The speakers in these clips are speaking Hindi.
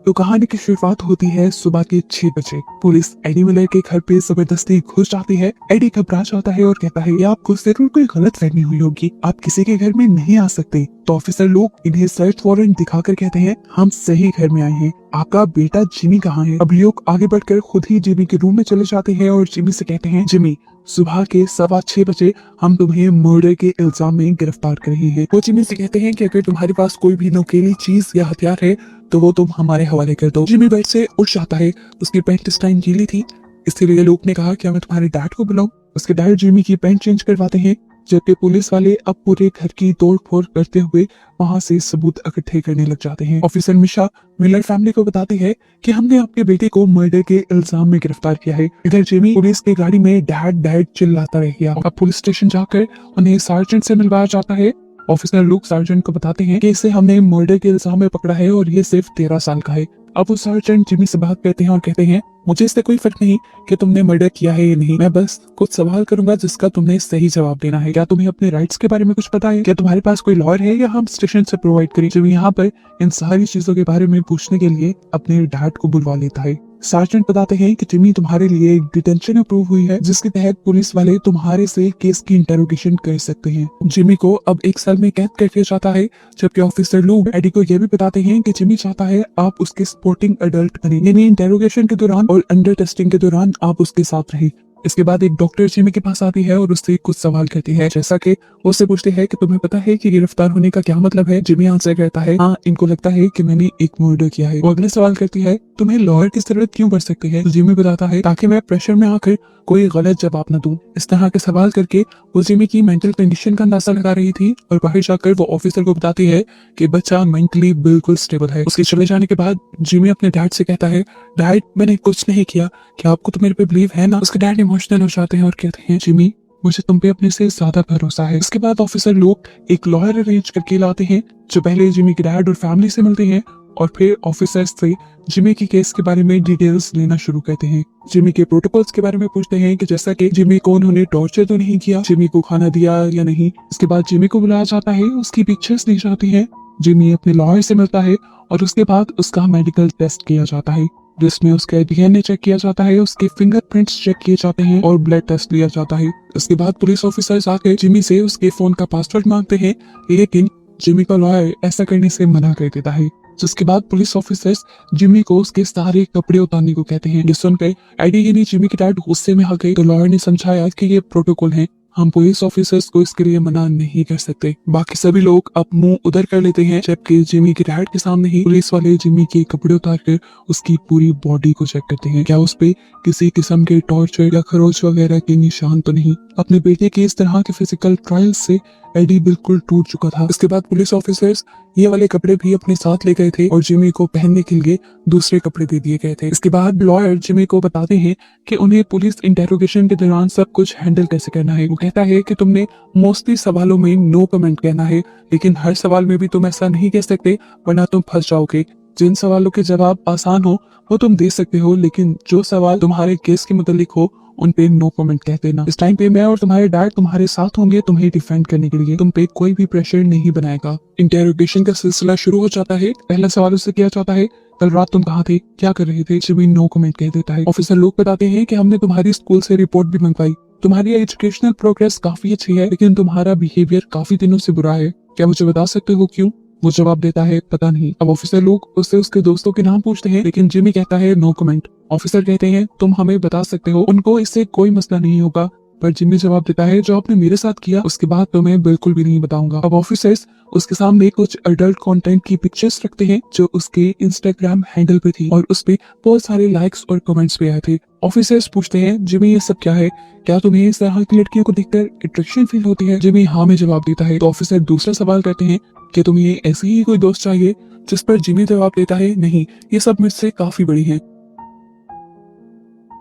तो कहानी की शुरुआत होती है सुबह के 6 बजे। पुलिस एडी मिलर के घर पे जबरदस्ती घुस जाती है। एडी घबरा जाता है और कहता है ये आपको जरूर कोई गलत फहमी हुई होगी, आप किसी के घर में नहीं आ सकते। तो ऑफिसर लोग इन्हें सर्च वारंट दिखाकर कहते हैं हम सही घर में आए हैं, आपका बेटा जिमी कहाँ है। अब लोग आगे बढ़कर खुद ही जिमी के रूम में चले जाते हैं और जिमी से कहते हैं जिमी सुबह के 6:15 बजे हम तुम्हें मर्डर के इल्जाम में गिरफ्तार कर रहे हैं। वो जिमी से कहते हैं कि अगर तुम्हारे पास कोई भी नोकीली चीज या हथियार है तो वो तुम हमारे हवाले कर दो। जिमी बेड से उठ जाता है, उसकी पैंट इस टाइम गीली थी, इसलिए लोग ने कहा क्या मैं तुम्हारे डैड को बुलाऊं। उसके डैड जिमी की पैंट चेंज करवाते हैं, जबकि पुलिस वाले अब पूरे घर की तोड़फोड़ करते हुए वहां से सबूत इकट्ठे करने लग जाते हैं। ऑफिसर मिशा मिलर फैमिली को बताती है कि हमने आपके बेटे को मर्डर के इल्जाम में गिरफ्तार किया है। इधर जिमी पुलिस की गाड़ी में डैड डैड चिल्लाता रह गया। अब पुलिस स्टेशन जाकर उन्हें सार्जेंट से मिलवाया जाता है। ऑफिसर लोग सार्जेंट को बताते हैं कि इसे हमने मर्डर के इल्जाम में पकड़ा है और ये सिर्फ 13 साल का है। अब वो सार्जेंट जिमी से बात करते हैं और कहते हैं मुझे इससे कोई फर्क नहीं कि तुमने मर्डर किया है या नहीं, मैं बस कुछ सवाल करूंगा जिसका तुमने सही जवाब देना है। क्या तुम्हें अपने राइट्स के बारे में कुछ पता है? क्या तुम्हारे पास कोई लॉयर है या हम स्टेशन से प्रोवाइड करें? जिमी यहाँ पर इन सारी चीजों के बारे में पूछने के लिए अपने डैड को बुलवा लेता है। सार्जेंट बताते हैं कि जिमी तुम्हारे लिए एक डिटेंशन अप्रूव हुई है जिसके तहत पुलिस वाले तुम्हारे से केस की इंटेरोगेशन कर सकते हैं। जिमी को अब 1 साल में कैद कर दिया जाता है, जबकि ऑफिसर लोग एडी को यह भी बताते हैं कि जिमी चाहता है आप उसके सपोर्टिंग अडल्ट बने, यानी इंटेरोगेशन के दौरान और अंडर टेस्टिंग के दौरान आप उसके साथ रहे। इसके बाद एक डॉक्टर जिमी के पास आती है और उससे कुछ सवाल करती है, जैसा कि वो उससे पूछती है कि तुम्हें पता है कि गिरफ्तार होने का क्या मतलब है। जिमी आंसर करता है हाँ, इनको लगता है कि मैंने एक मर्डर किया है। वो अगले सवाल करती है तुम्हें लॉयर की जरूरत क्यों पड़ सकती है। तो जिमी बताता है ताकि मैं प्रेशर में आकर कोई गलत जवाब न दूं। इस तरह के सवाल करके वो जिमी की मेंटल कंडीशन का अंदाजा लगा रही थी और बाहर जाकर वो ऑफिसर को बताती है कि बच्चा मेंटली बिल्कुल स्टेबल है। उसके चले जाने के बाद जिमी अपने डैड से कहता है डैड मैंने कुछ नहीं किया, क्या आपको तो मेरे पे बिलीव है ना। उसके डैड इमोशनल हो जाते हैं और कहते हैं जिमी मुझे तुम पे अपने से ज्यादा भरोसा है। इसके बाद ऑफिसर लोग एक लॉयर अरेंज करके लाते हैं जो पहले जिमी के डैड और फैमिली से मिलते हैं और फिर ऑफिसर्स से जिमी की केस के बारे में डिटेल्स लेना शुरू करते हैं। जिमी के प्रोटोकॉल्स के बारे में पूछते हैं कि जैसा कि जिमी को उन्होंने टॉर्चर तो नहीं किया, जिमी को खाना दिया या नहीं। इसके बाद जिमी को बुलाया जाता है, उसकी पिक्चर्स ली जाती हैं, जिमी अपने लॉयर से मिलता है और उसके बाद उसका मेडिकल टेस्ट किया जाता है जिसमें उसका डीएनए चेक किया जाता है, उसके फिंगरप्रिंट्स चेक किए जाते हैं और ब्लड टेस्ट लिया जाता है। उसके बाद पुलिस ऑफिसर्स आकर जिमी से उसके फोन का पासवर्ड मांगते हैं, लेकिन जिमी का लॉयर ऐसा करने से मना कर देता है। जिसके बाद पुलिस ऑफिसर्स जिमी को उसके सारे कपड़े उतारने को कहते हैं। ये सुनकर एडी यानी जिमी के डैड गुस्से में आ गए तो लॉयर ने समझाया कि ये प्रोटोकॉल है, हम पुलिस ऑफिसर्स को इसके लिए मना नहीं कर सकते। बाकी सभी लोग अब मुंह उधर कर लेते हैं, जबकि जिमी के डैड के सामने ही पुलिस वाले जिमी के कपड़े उतार कर उसकी पूरी बॉडी को चेक करते हैं, क्या उस पे किसी किस्म के टॉर्चर या खरोच वगैरह के निशान तो नहीं। अपने बेटे के इस तरह के फिजिकल ट्रायल से एडी बिल्कुल टूट चुका था। इसके बाद पुलिस ऑफिसर्स ये वाले कपड़े भी अपने साथ ले गए थे और जिमी को पहनने के लिए दूसरे कपड़े दे दिए गए थे। इसके बाद लॉयर जिमी को बताते हैं कि उन्हें पुलिस इंटेरोगेशन के दौरान सब कुछ हैंडल कैसे करना है। वो कहता है कि तुमने मोस्टली सवालों में नो कमेंट कहना है, लेकिन हर सवाल में भी तुम ऐसा नहीं कह सकते वरना तुम फंस जाओगे। जिन सवालों के जवाब आसान हो वो तुम दे सकते हो, लेकिन जो सवाल तुम्हारे केस के मुतालिक हो उन पे नो कमेंट कह देना। इस टाइम पे मैं और तुम्हारे डैड तुम्हारे साथ होंगे तुम्हें डिफेंड करने के लिए, तुम पे कोई भी प्रेशर नहीं बनाएगा। इंटेरोगेशन का सिलसिला शुरू हो जाता है। पहला सवाल उससे किया जाता है कल रात तुम कहाँ थे, क्या कर रहे थे। जिमी नो कमेंट कह देता है। ऑफिसर लोग बताते हैं कि हमने तुम्हारी स्कूल से रिपोर्ट भी मंगवाई, तुम्हारी एजुकेशनल प्रोग्रेस काफी अच्छी है लेकिन तुम्हारा बिहेवियर काफी दिनों से बुरा है, क्या मुझे बता सकते हो क्यों। वो जवाब देता है पता नहीं। अब ऑफिसर लोग उससे उसके दोस्तों के नाम पूछते हैं, लेकिन जिमी कहता है नो कमेंट। ऑफिसर कहते हैं तुम हमें बता सकते हो, उनको इससे कोई मसला नहीं होगा, पर जिमी जवाब देता है जो आपने मेरे साथ किया उसके बाद तो मैं बिल्कुल भी नहीं बताऊंगा। अब ऑफिसर्स उसके सामने कुछ अडल्ट कंटेंट की पिक्चर्स रखते हैं जो उसके इंस्टाग्राम हैंडल पे थी और उस पे बहुत सारे लाइक्स और कमेंट्स भी आए थे। ऑफिसर्स पूछते हैं जिमी ये सब क्या है, क्या तुम्हें इस तरह की लड़कियों को देखकर अट्रैक्शन फील होती है। जिमी हाँ में जवाब देता है। तो ऑफिसर दूसरा सवाल करते हैं कि तुम्हें ऐसे ही कोई दोस्त चाहिए, जिस पर जिमी जवाब देता है नहीं, ये सब मुझसे काफी बड़ी हैं।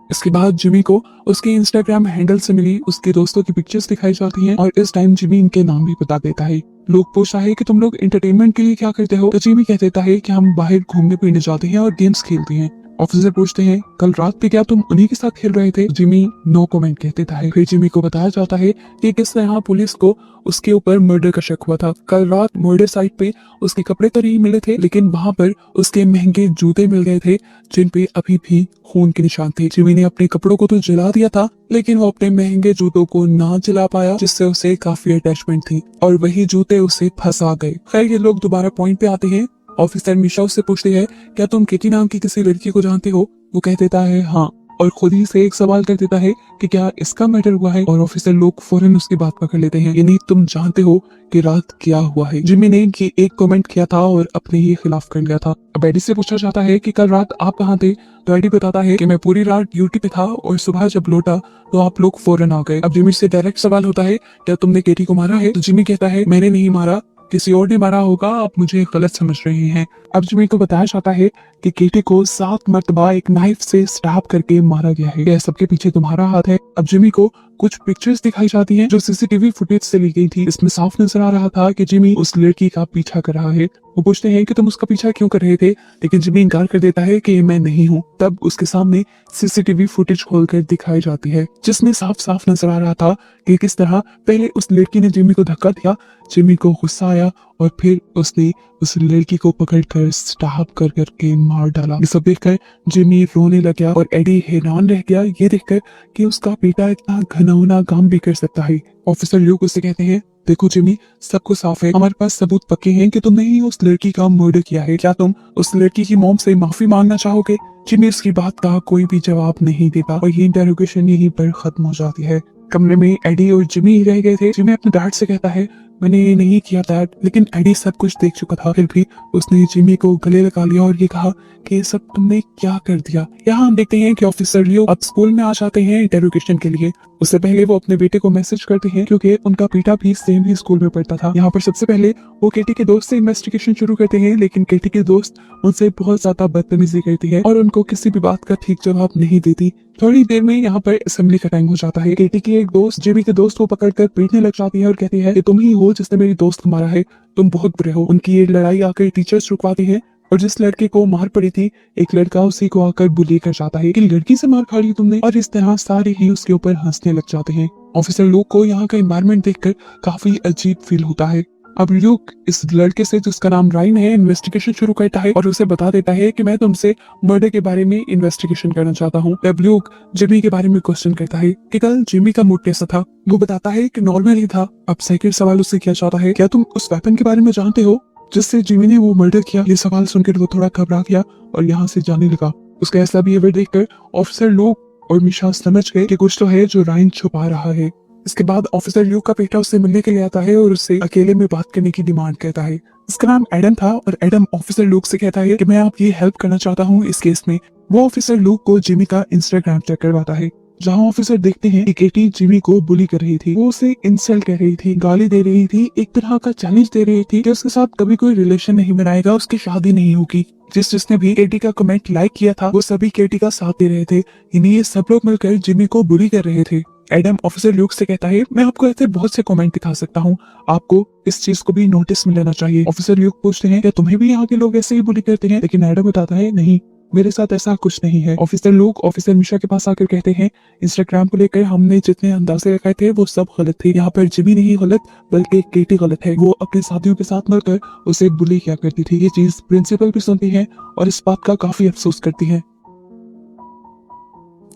इसके बाद जिमी को उसके इंस्टाग्राम हैंडल से मिली उसके दोस्तों की पिक्चर्स दिखाई जाती हैं और इस टाइम जिमी इनके नाम भी बता देता है। लोग पूछता है कि तुम लोग एंटरटेनमेंट के लिए क्या करते हो, तो जिमी कह देता है कि हम बाहर घूमने फिरने जाते हैं और गेम्स खेलते हैं। ऑफिसर पूछते हैं कल रात पे क्या तुम उन्हीं के साथ खेल रहे थे? जिमी नो कमेंट कह देता है। फिर जिमी को बताया जाता है कि किस तरह पुलिस को उसके ऊपर मर्डर का शक हुआ था। कल रात मर्डर साइट पे उसके कपड़े तो नहीं मिले थे, लेकिन वहां पर उसके महंगे जूते मिल गए थे जिन पे अभी भी खून के निशान थे। जिमी ने अपने कपड़ों को तो जला दिया था, लेकिन वो अपने महंगे जूतों को ना जला पाया, जिससे उसे काफी अटैचमेंट थी और वही जूते उसे फंसा गए। खैर ये लोग दोबारा पॉइंट पे आते हैं। ऑफिसर मिशा उससे पूछती है क्या तुम केटी नाम की किसी लड़की को जानते हो? वो कह देता है हाँ, और खुद ही से एक सवाल कर देता है कि क्या इसका मर्डर हुआ है? और ऑफिसर लोग फौरन उसकी बात पकड़ लेते हैं, यानी तुम जानते हो कि रात क्या हुआ है। जिमी ने ये एक कमेंट किया था और अपने ही खिलाफ कर लिया था। अब एडी से पूछा जाता है कि कल रात आप कहाँ थे? तो एडी बताता है कि मैं पूरी रात ड्यूटी पे था और सुबह जब लौटा तो आप लोग फौरन आ गए। अब जिमी से डायरेक्ट सवाल होता है क्या तुमने केटी को मारा है? तो जिमी कहता है मैंने नहीं मारा, किसी और ने मारा होगा, आप मुझे गलत समझ रहे हैं। अब जिमी को बताया जाता है कि केटी को 7 मरतबा एक नाइफ से स्टैब करके मारा गया है। क्या सबके पीछे तुम्हारा हाथ है? अब जिमी को कुछ पिक्चर्स दिखाई जाती हैं जो सीसीटीवी फुटेज से ली गई थी। इसमें साफ नजर आ रहा था कि जिमी उस लड़की का पीछा कर रहा है। वो पूछते हैं कि तुम उसका पीछा क्यों कर रहे थे, लेकिन जिमी इनकार कर देता है कि मैं नहीं हूँ। तब उसके सामने सीसीटीवी फुटेज खोलकर दिखाई जाती है, जिसमें साफ साफ नजर आ रहा था कि किस तरह पहले उस लड़की ने जिमी को धक्का दिया, जिमी को गुस्सा आया और फिर उसने उस लड़की को पकड़कर स्टैब कर करके मार डाला। ये सब देखकर जिमी रोने लग गया और एडी हैरान रह गया ये देखकर कि उसका बेटा इतना घिनौना काम भी कर सकता है। ऑफिसर ल्यूक उससे कहते हैं देखो जिमी, सब कुछ साफ है, हमारे पास सबूत पक्के हैं कि तुमने ही उस लड़की का मर्डर किया है। क्या तुम उस लड़की की मॉम से माफी मांगना चाहोगे? जिमी इसकी बात का कोई भी जवाब नहीं देता और ये इंटरोगेशन यहीं पर खत्म हो जाती है। कमरे में एडी और जिमी रह गए थे। जिमी अपने डैड से कहता है मैंने ये नहीं किया डैड, लेकिन एडी सब कुछ देख चुका था। फिर भी उसने जिमी को गले लगा लिया और ये कहा कि ये सब तुमने क्या कर दिया। यहाँ हम देखते हैं कि ऑफिसर लियो अब स्कूल में आ जाते हैं इंटरोगेशन के लिए। उससे पहले वो अपने बेटे को मैसेज करते हैं क्योंकि उनका बेटा भी सेम ही स्कूल में पढ़ता था। यहाँ पर सबसे पहले वो केटी के दोस्त से इन्वेस्टिगेशन शुरू करते हैं, लेकिन केटी के दोस्त उनसे बहुत ज्यादा बदतमीजी करती है और उनको किसी भी बात का ठीक जवाब नहीं देती। थोड़ी देर में यहाँ पर असेंबली का टाइम हो जाता है। केटी की एक दोस्त जिमी के दोस्त को पकड़कर पीटने लग जाती है और कहती है कि तुम ही हो जिसने मेरी दोस्त को मारा है, तुम बहुत बुरे हो। उनकी ये लड़ाई आकर टीचर्स रुकवाते हैं और जिस लड़के को मार पड़ी थी एक लड़का उसी को आकर बुली कर जाता है कि लड़की से मार खा ली तुमने, और इस तरह सारे ही उसके ऊपर हंसने लग जाते हैं। ऑफिसर लूक को यहाँ का एनवायरनमेंट देखकर काफी अजीब फील होता है। अब ल्यूक इस लड़के से जिसका नाम राइन है इन्वेस्टिगेशन शुरू करता है और उसे बता देता है कि मैं तुमसे मर्डर के बारे में इन्वेस्टिगेशन करना चाहता हूँ। अब ल्यूक जिमी के बारे में क्वेश्चन करता है कि कल जिमी का मूड कैसा था। वो बताता है कि नॉर्मल ही था। अब सेकंड सवाल उससे किया जाता है क्या तुम उस वेपन के बारे में जानते हो जिससे जिमी ने वो मर्डर किया। ये सवाल सुनकर वो थोड़ा घबरा गया और यहाँ से जाने लगा। उसका ऐसा बिहेवियर देखकर ऑफिसर लोग और मिशा समझ गए कि कुछ तो है जो राइन छुपा रहा है। इसके बाद ऑफिसर ल्यूक का बेटा उससे मिलने के लिए आता है और उससे अकेले में बात करने की डिमांड करता है। इसका नाम एडम था और एडम ऑफिसर ल्यूक से कहता है कि मैं आपकी हेल्प करना चाहता हूँ इस केस में। वो ऑफिसर ल्यूक को जिमी का इंस्टाग्राम चेक करवाता है, जहाँ ऑफिसर देखते हैं कि केटी जिमी को बुली कर रही थी। वो उसे इंसल्ट कर रही थी, गाली दे रही थी, एक तरह का चैलेंज दे रही थी कि उसके साथ कभी कोई रिलेशन नहीं बनाएगा, उसकी शादी नहीं होगी। जिसने भी केटी का कमेंट लाइक किया था वो सभी केटी का साथ दे रहे थे, यानी ये सब लोग मिलकर जिमी को बुली कर रहे थे। एडम ऑफिसर ल्यूक से कहता है मैं आपको ऐसे बहुत से कमेंट दिखा सकता हूँ, आपको इस चीज को भी नोटिस में लेना चाहिए। ऑफिसर ल्यूक पूछते हैं क्या तुम्हें भी यहाँ के लोग ऐसे ही बुली करते हैं, लेकिन एडम बताता है नहीं, मेरे साथ ऐसा कुछ नहीं है। ऑफिसर लोग ऑफिसर मिशा के पास आकर कहते हैं इंस्टाग्राम को लेकर हमने जितने अंदाजे लगाए थे वो सब गलत थे। यहाँ पर जिमी नहीं गलत बल्कि केटी गलत है। वो अपने साथियों के साथ मिलकर उसे बुली किया करती थी। ये चीज प्रिंसिपल भी सुनती है और इस बात का काफी अफसोस करती है।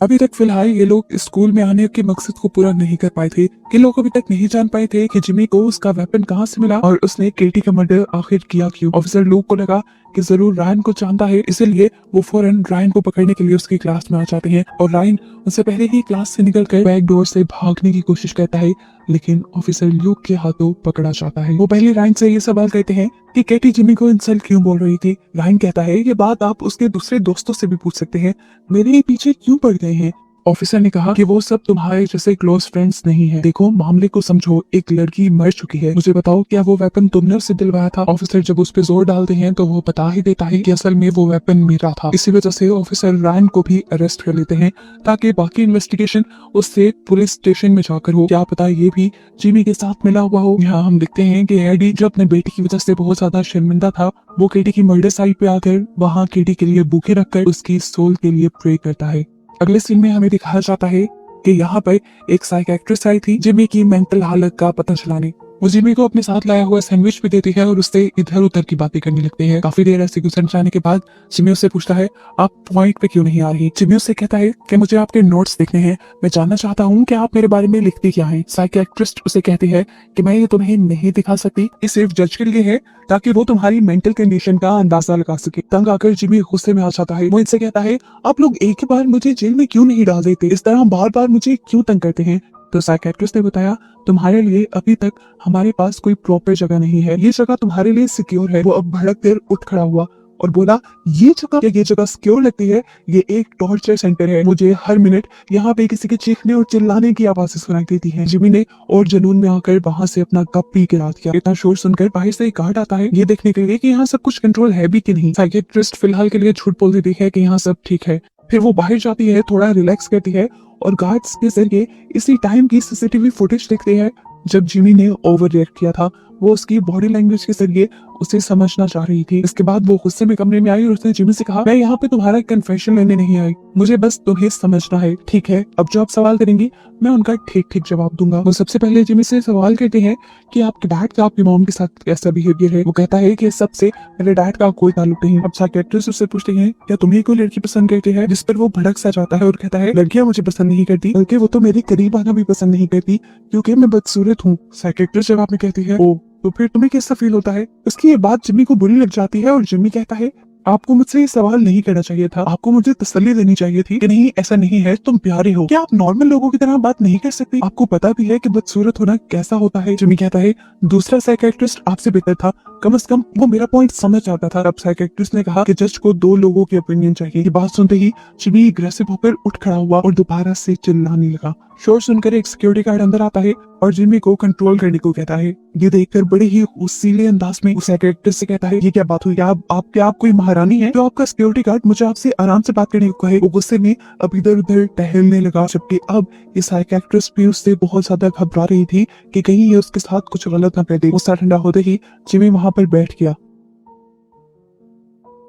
अभी तक फिलहाल ये लोग स्कूल में आने के मकसद को पूरा नहीं कर पाए थे। ये लोग अभी तक नहीं जान पाए थे कि जिमी को उसका वेपन कहाँ से मिला और उसने केटी का मर्डर आखिर किया क्यों। ऑफिसर लूक को लगा कि जरूर रायन को जानता है, इसीलिए वो फौरन रायन को पकड़ने के लिए उसकी क्लास में आ जाते हैं और रायन उनसे पहले ही क्लास से निकलकर बैक डोर से भागने की कोशिश करता है, लेकिन ऑफिसर ल्यूक के हाथों पकड़ा जाता है। वो पहले रायन से ये सवाल करते हैं कि केटी जिमी को इंसल्ट क्यों बोल रही थी। रायन कहता है ये बात आप उसके दूसरे दोस्तों से भी पूछ सकते हैं, मेरे पीछे क्यों पड़ गए हैं, ऑफिसर ने कहा कि वो सब तुम्हारे जैसे क्लोज फ्रेंड्स नहीं है। देखो मामले को समझो, एक लड़की मर चुकी है। मुझे बताओ क्या वो वेपन तुमने उससे दिलवाया था? ऑफिसर जब उस पे जोर डालते हैं तो वो बता ही देता है कि असल में वो वेपन मेरा था। इसी वजह से ऑफिसर रायन को भी अरेस्ट कर लेते हैं ताकि बाकी इन्वेस्टिगेशन उससे पुलिस स्टेशन में जाकर हो। क्या पता ये भी जिमी के साथ मिला हुआ हो। यहाँ हम देखते हैं कि एडी जो अपने बेटे की वजह से बहुत ज्यादा शर्मिंदा था, वो केटी की मर्डर साइट पे आकर वहाँ केटी के लिए बुके रखकर उसकी सोल के लिए प्रे करता है। अगले सीन में हमें दिखाया जाता है कि यहाँ पर एक साइकियाट्रिस्ट आई थी जिमी की मेंटल हालत का पता चलाने। वो जिमी को अपने साथ लाया हुआ सैंडविच भी देती है और उससे इधर उधर की बातें करने लगते हैं। काफी देर ऐसे गुजर जाने के बाद जिमी उससे पूछता है आप पॉइंट पे क्यों नहीं आ रही? जिमी उससे कहता है कि मुझे आपके नोट्स देखने हैं, मैं जानना चाहता हूँ कि आप मेरे बारे में लिखती क्या है। साइकियाट्रिस्ट उसे कहती है कि मैं ये तुम्हें नहीं दिखा सकती, ये सिर्फ जज के लिए है ताकि वो तुम्हारी मेंटल कंडीशन का अंदाजा लगा सके। तंग आकर जिमी गुस्से में आ जाता है। वो इनसे कहता है आप लोग एक ही बार मुझे जेल में क्यों नहीं डाल देते, इस तरह बार बार मुझे क्यों तंग करते हैं? तो साइकियाट्रिस्ट ने बताया तुम्हारे लिए अभी तक हमारे पास कोई प्रॉपर जगह नहीं है, ये जगह तुम्हारे लिए सिक्योर है। वो अब भड़क कर उठ खड़ा हुआ और बोला ये जगह सिक्योर लगती है, ये एक टॉर्चर सेंटर है, मुझे हर मिनट यहाँ पे किसी के चीखने और चिल्लाने की आवाजें सुनाई देती हैं। जिमी ने और जुनून में आकर वहां से अपना कप पी के रात किया। इतना शोर सुनकर बाहर से एक गार्ड आता है ये देखने के लिए कि यहाँ सब कुछ कंट्रोल है भी कि नहीं। साइकियाट्रिस्ट फिलहाल के लिए झूठ बोल देती है कि यहाँ सब ठीक है। फिर वो बाहर जाती है, थोड़ा रिलैक्स करती है और गार्ड्स के जरिए इसी टाइम की सीसीटीवी फुटेज देखते हैं जब जिमी ने ओवर रिएक्ट किया था। वो उसकी बॉडी लैंग्वेज के जरिए उसे समझना चाह रही थी। इसके बाद वो गुस्से में कमरे में आई और उसने जिमी से कहा मैं यहाँ पे तुम्हारा कन्फेशन लेने नहीं आई, मुझे बस तुम्हें समझना है, ठीक है? अब जो आप सवाल करेंगी मैं उनका ठीक ठीक जवाब दूंगा। वो सबसे पहले जिमी से सवाल करते हैं कि आपके डैड का आपकी मॉम के साथ कैसा बिहेवियर है। वो कहता है कि सबसे मेरे डैड का कोई ताल्लुक नहीं। अब साइकियाट्रिस्ट उससे पूछते हैं क्या तुम्हें कोई लड़की पसंद करती है, जिस पर वो भड़क सा जाता है और कहता है लड़कियां मुझे पसंद नहीं करती, बल्कि वो तो मेरे करीब आना भी पसंद नहीं करती क्योंकि मैं बदसूरत हूँ। साइकियाट्रिस्ट जवाब में कहती है ओ तो फिर तुम्हें कैसा फील होता है? उसकी ये बात जिमी को बुरी लग जाती है और जिमी कहता है आपको मुझसे ये सवाल नहीं करना चाहिए था, आपको मुझे तसल्ली देनी चाहिए थी कि नहीं ऐसा नहीं है, तुम प्यारे हो। क्या आप नॉर्मल लोगों की तरह बात नहीं कर सकती? आपको पता भी है कि बदसूरत होना कैसा होता है। जिमी कहता है दूसरा साइकियाट्रिस्ट आपसे बेहतर था, कम से कम वो मेरा पॉइंट समझ आता था। अब साइकियाट्रिस्ट ने कहा कि जज को दो लोगों की ओपिनियन चाहिए। ये बात सुनते ही जिमी अग्रेसिव होकर उठ खड़ा हुआ और दोबारा से चिल्लाने लगा। शोर सुनकर एक सिक्योरिटी गार्ड अंदर आता है और जिमी को कंट्रोल करने को कहता है। ये देखकर बड़े ही उसीले अंदाज में उस साइकियाट्रिस्ट से कहता है ये क्या बात हुई? आप कोई महारानी है जो आपका सिक्योरिटी गार्ड मुझे आपसे आराम से बात करने को कहे? वो गुस्से में अब इधर उधर टहलने लगा, जबकि अब ये साइकियाट्रिस्ट भी उससे बहुत ज्यादा घबरा रही थी कि कहीं ये उसके साथ कुछ गलत ना कर दे। गुस्सा ठंडा होते ही जिमी वहां पर बैठ गया।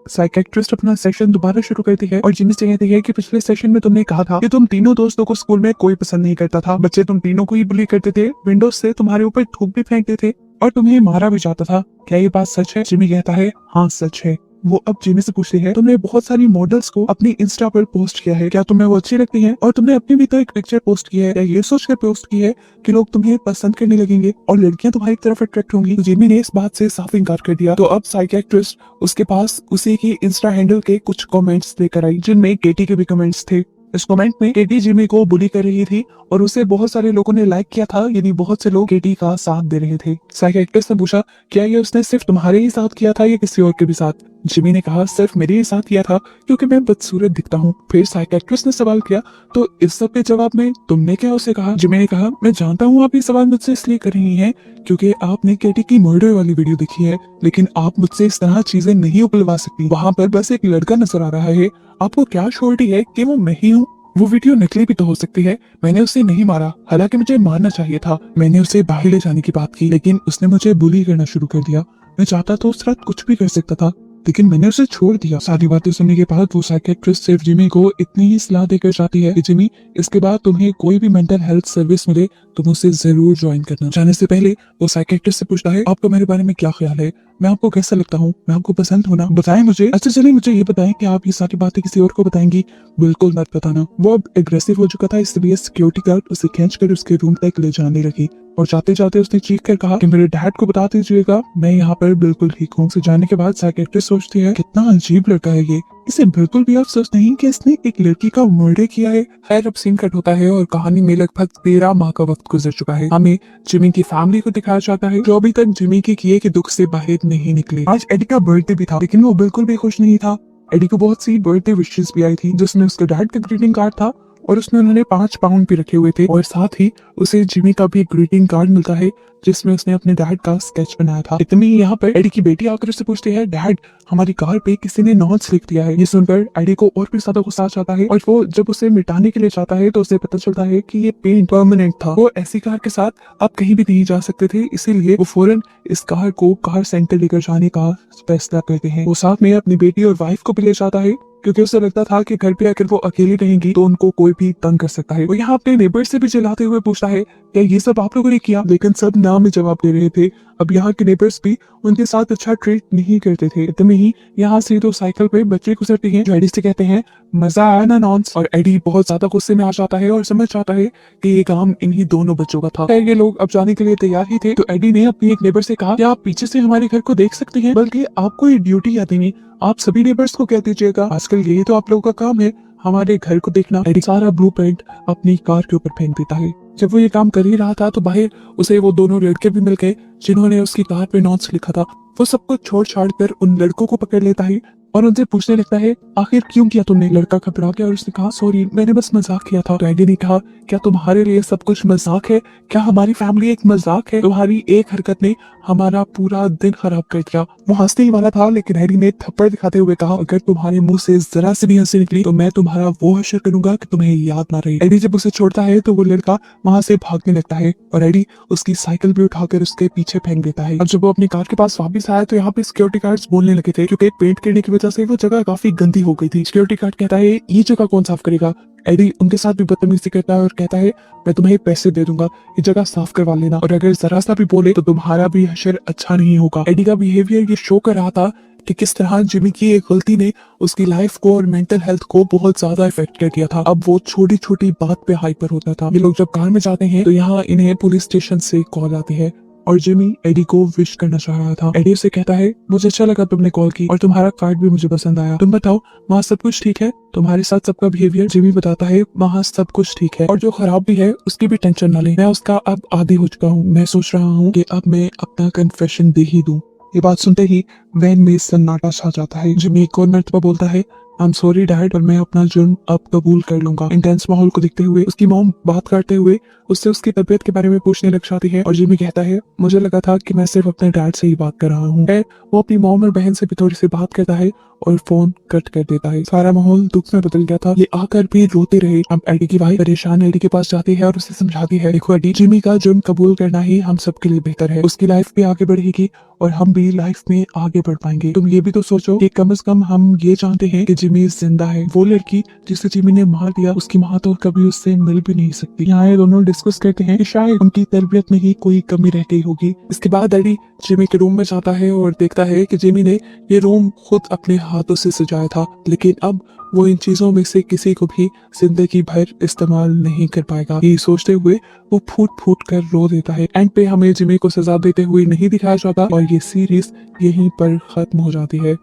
साइकियाट्रिस्ट अपना सेशन दोबारा शुरू करती है और जिमी से कहती है कि पिछले सेशन में तुमने कहा था कि तुम तीनों दोस्तों को स्कूल में कोई पसंद नहीं करता था, बच्चे तुम तीनों को ही बुली करते थे, विंडोज से तुम्हारे ऊपर थूक भी फेंकते थे और तुम्हें मारा भी जाता था। क्या ये बात सच है? जिमी कहता है हाँ सच है। वो अब जिमी से पूछते हैं तुमने बहुत सारी मॉडल्स को अपनी इंस्टा पर पोस्ट किया है, क्या तुम्हें वो अच्छी लगती हैं? और तुमने अपनी भी तो एक पिक्चर पोस्ट की है, या ये सोचकर पोस्ट की है कि लोग तुम्हें पसंद करने लगेंगे और लड़कियां तुम्हारी तरफ अट्रैक्ट होंगी? तो जिमी ने इस बात से साफ इनकार कर दिया। तो अब साइकियाट्रिस्ट उसके पास उसी की इंस्टा हैंडल के कुछ कमेंट्स लेकर आई जिनमें केटी के भी कमेंट्स थे। इस कमेंट में केटी जिमी को बुली कर रही थी और उसे बहुत सारे लोगों ने लाइक किया था, यानी बहुत से लोग केटी का साथ दे रहे थे। साइकियाट्रिस्ट ने पूछा क्या ये उसने सिर्फ तुम्हारे ही साथ किया था या किसी और के भी साथ? जिमी ने कहा सिर्फ मेरे ही साथ किया था क्योंकि मैं बदसूरत दिखता हूँ। फिर साइकियाट्रिस्ट ने सवाल किया तो इस सब के जवाब में तुमने क्या उसे कहा? जिमी ने कहा मैं जानता हूँ आप ये सवाल मुझसे इसलिए कर रही हैं क्योंकि आपने केटी की मर्डर वाली वीडियो देखी है, लेकिन आप मुझसे इस तरह चीजें नहीं उगलवा सकती। वहाँ पर बस एक लड़का नजर आ रहा है, आपको क्या श्योरिटी है कि वो मैं ही हूँ? वो वीडियो नकली भी तो हो सकती है, मैंने उसे नहीं मारा, हालांकि मुझे मारना चाहिए था। मैंने उसे बाहर ले जाने की बात की लेकिन उसने मुझे बुली करना शुरू कर दिया। मैं चाहता तो उस रात कुछ भी कर सकता था लेकिन मैंने उसे छोड़ दिया। सारी बातें सुनने के बाद वो साइकियाट्रिस्ट सिर्फ जिमी को इतनी ही सलाह देकर जाती है कि जिमी इसके बाद तुम्हें कोई भी मेंटल हेल्थ सर्विस मिले तुम उसे जरूर ज्वाइन करना। जाने से पहले वो साइकियाट्रिस्ट से पूछता है आपका मेरे बारे में क्या ख्याल है, मैं आपको कैसा लगता हूँ, मैं आपको पसंद हूँ ना, बताएं मुझे। अच्छा चलिए मुझे ये बताएं कि आप ये सारी बातें किसी और को बताएंगी? बिल्कुल मत बताना। वो अब एग्रेसिव हो चुका था, इसलिए सिक्योरिटी गार्ड उसे खींचकर उसके रूम तक ले जाने लगी और जाते जाते उसने चीख कर कहा कि मेरे डैड को बता दीजिएगा मैं यहाँ पर बिल्कुल ठीक हूँ। जाने के बाद साइकियाट्रिस्ट सोचती है कितना अजीब लड़का है ये, इसे बिल्कुल भी अफसोस नहीं कि इसने एक लड़की का मर्डर किया है। खैर अब सीन कट होता है और कहानी में लगभग 13 माह का वक्त गुजर चुका है। हमें जिमी की फैमिली को दिखाया जाता है जो अभी तक जिमी के किए के दुख से बाहर नहीं निकले। आज एडी का बर्थडे भी था लेकिन वो बिल्कुल भी खुश नहीं था। एडी को बहुत सी बर्थडे विशेस भी आई थी जिसमें उसके डैड का ग्रीटिंग कार्ड था और उसमें उन्होंने 5 पाउंड भी रखे हुए थे और साथ ही उसे जिमी का भी एक ग्रीटिंग कार्ड मिलता है जिसमें उसने अपने डैड का स्केच बनाया था। इतने ही यहाँ पर एडी की बेटी आकर उससे पूछती है, डैड हमारी कार पे किसी ने नॉट्स लिख दिया है। ये सुनकर एडी को और भी ज्यादा गुस्सा आ जाता है और वो जब उसे मिटाने के लिए जाता है तो उसे पता चलता है कि ये पेंट परमानेंट था। वो ऐसी कार के साथ आप कहीं भी नहीं जा सकते थे, इसीलिए वो फौरन इस कार को कार सेंटर लेकर जाने का फैसला करते हैं। वो साथ में अपनी बेटी और वाइफ को भी ले जाता है क्योंकि उसे लगता था कि घर पे आकर वो अकेली रहेंगी तो उनको कोई भी तंग कर सकता है। वो यहाँ अपने नेबर से भी चिल्लाते हुए पूछता है, क्या ये सब आप लोगों ने किया? लेकिन सब ना में जवाब दे रहे थे। अब यहाँ के नेबर्स भी उनके साथ अच्छा ट्रीट नहीं करते थे। इतने ही यहाँ से दो साइकिल पे बच्चे गुजरते हैं जो एडी से कहते हैं, मजा आया ना नॉन्स? और एडी बहुत ज्यादा गुस्से में आ जाता है और समझ जाता है कि ये काम इन्हीं दोनों बच्चों का था। ये लोग अब जाने के लिए तैयार ही थे तो एडी ने अपनी एक नेबर से कहा, क्या आप पीछे से हमारे घर को देख सकते हैं? बल्कि आपको ये ड्यूटी याद नहीं, आप सभी नेबर्स को कह दीजिएगा, आजकल यही तो आप लोगों का काम है, हमारे घर को देखना। एडी सारा ब्लूप्रिंट अपनी कार के ऊपर फेंक देता है। जब वो ये काम कर ही रहा था तो बाहर उसे वो दोनों लड़के भी मिल गए जिन्होंने उसकी कार पे नोट्स लिखा था। वो सब कुछ छोड़ छाड़ कर उन लड़कों को पकड़ लेता है और उनसे पूछने लगता है, आखिर क्यों किया तुमने? लड़का घबरा गया और उसने कहा, सॉरी मैंने बस मजाक किया था। तो एडी ने कहा, क्या तुम्हारे लिए सब कुछ मजाक है? क्या हमारी फैमिली एक मजाक है? तुम्हारी एक हरकत ने हमारा पूरा दिन खराब कर दिया। वो हंसने ही वाला था लेकिन एडी ने थप्पड़ दिखाते हुए कहा, अगर तुम्हारे मुंह से जरा से भी हंसी निकली तो मैं तुम्हारा वो हश्र करूंगा कि तुम्हें याद ना रहे। एडी जब उसे छोड़ता है तो वो लड़का वहां से भागने लगता है और एडी उसकी साइकिल भी उठाकर उसके पीछे फेंक देता है। अब जब वो अपनी कार के पास वापस आया तो यहाँ पे सिक्योरिटी गार्ड्स बोलने लगे थे क्योंकि पेंट गिरने की वजह से वो जगह काफी गंदी हो गई थी। सिक्योरिटी गार्ड कहता है, ये जगह कौन साफ करेगा? एडी उनके साथ भी बदतमीजी करता है और कहता है, मैं तुम्हें पैसे दे दूंगा, ये जगह साफ करवा लेना, और अगर जरा सा भी बोले तो तुम्हारा भी हशर अच्छा नहीं होगा। एडी का बिहेवियर ये शो कर रहा था कि किस तरह जिमी की एक गलती ने उसकी लाइफ को और मेंटल हेल्थ को बहुत ज्यादा इफेक्ट कर दिया था। अब वो छोटी छोटी बात पे हाइपर होता था। ये लोग जब कार में जाते हैं तो यहाँ इन्हें पुलिस स्टेशन से कॉल आती है और जिमी एडी को विश करना चाह रहा था। एडी से कहता है, मुझे अच्छा लगा तुमने कॉल की और तुम्हारा कार्ड भी मुझे पसंद आया। तुम बताओ वहाँ सब कुछ ठीक है? तुम्हारे साथ सबका बिहेवियर? जिमी बताता है, वहाँ सब कुछ ठीक है और जो खराब भी है उसकी भी टेंशन ना ले, मैं उसका अब आदी हो चुका हूँ। मैं सोच रहा हूँ कि अब मैं अपना कन्फेशन दे ही दूं। ये बात सुनते ही वैन में सन्नाटा छा जाता है। जिमी एक और मर्तबा बोलता है, आई एम सॉरी डैड, पर मैं अपना जुर्म अब कबूल कर लूंगा। इंटेंस माहौल को देखते हुए उसकी मॉम बात करते हुए उससे उसकी तबीयत के बारे में पूछने लग जाती है और जिमी कहता है, मुझे लगा था कि मैं सिर्फ अपने डैड से ही बात कर रहा हूँ। वो अपनी मॉम और बहन से भी थोड़ी सी बात करता है और फोन कट कर देता है। सारा माहौल दुख में बदल गया था। ये आकर भी रोते रहे। अब एडी की वाइफ परेशान एडी के पास जाती है और उसे समझाती है, देखो एडी, जिमी का जुर्म कबूल करना ही हम सबके लिए बेहतर है। उसकी लाइफ भी आगे बढ़ेगी और हम भी लाइफ में आगे बढ़ पाएंगे। तुम ये भी तो सोचो कि कम से कम हम ये जानते हैं कि जिमी जिंदा है। वो लड़की जिसे जिमी ने मार दिया उसकी माँ तो कभी उससे मिल भी नहीं सकती। यहाँ ये दोनों डिस्कस करते हैं कि शायद उनकी तरबियत में ही कोई कमी रह गई होगी। इसके बाद एडी जिमी के रूम में जाता है और देखता है कि जिमी ने ये रूम खुद अपने हाथों से सजाया था, लेकिन अब वो इन चीजों में से किसी को भी जिंदगी भर इस्तेमाल नहीं कर पाएगा। ये सोचते हुए वो फूट फूट कर रो देता है। एंड पे हमें जिमी को सजा देते हुए नहीं दिखाया जाता और ये सीरीज यहीं पर खत्म हो जाती है।